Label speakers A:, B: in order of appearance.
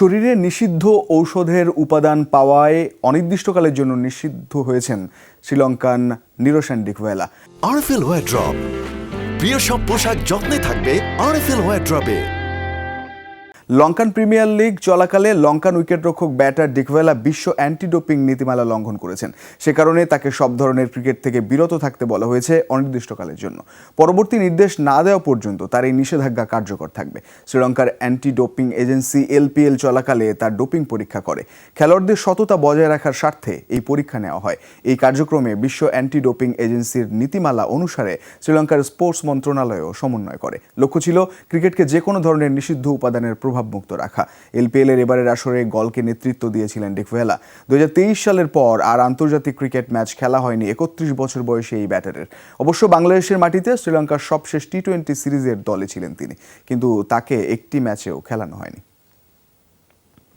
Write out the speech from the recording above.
A: শরীরে নিষিদ্ধ ঔষধের উপাদান পাওয়ায় অনির্দিষ্টকালের জন্য নিষিদ্ধ হয়েছেন শ্রীলঙ্কান নিরোশান ডিকওয়েলা।
B: আরএফএল ওয়্যার ড্রপ, প্রিয় সব পোশাক যত্নে থাকবে আরএফএল ওয়্যার ড্রপে।
A: লঙ্কান প্রিমিয়ার লিগ চলাকালে লঙ্কান উইকেটরক্ষক ব্যাটার ডিকওয়েলা বিশ্ব অ্যান্টি ডোপিং নীতিমালা লঙ্ঘন করেছেন। সে কারণে তাকে সব ধরনের ক্রিকেট থেকে বিরত থাকতে বলা হয়েছে অনির্দিষ্টকালের জন্য। পরবর্তী নির্দেশ না দেওয়া পর্যন্ত তার এই নিষেধাজ্ঞা কার্যকর থাকবে। শ্রীলঙ্কার অ্যান্টি ডোপিং এজেন্সি এলপিএল চলাকালে তার ডোপিং পরীক্ষা করে। খেলোয়াড়দের সততা বজায় রাখার স্বার্থে এই পরীক্ষা নেওয়া হয়। এই কার্যক্রমে বিশ্ব অ্যান্টি ডোপিং এজেন্সির নীতিমালা অনুসারে শ্রীলঙ্কার স্পোর্টস মন্ত্রণালয়ও সমন্বয় করে। লক্ষ্য ছিল ক্রিকেটকে যে কোনো ধরনের নিষিদ্ধ উপাদানের মুক্ত রাখা। এলপিএল-এর এবারের আসরে গলকে নেতৃত্ব দিয়েছিলেন ডিকওয়েলা। 2023 সালের পর আর আন্তর্জাতিক ক্রিকেট ম্যাচ খেলা হয়নি 31 বছর বয়সী এই ব্যাটারের। অবশ্য বাংলাদেশের মাটিতে শ্রীলঙ্কার সবশেষ টি-20 সিরিজের দলে ছিলেন তিনি, কিন্তু তাকে একটি ম্যাচেও খেলানো হয়নি।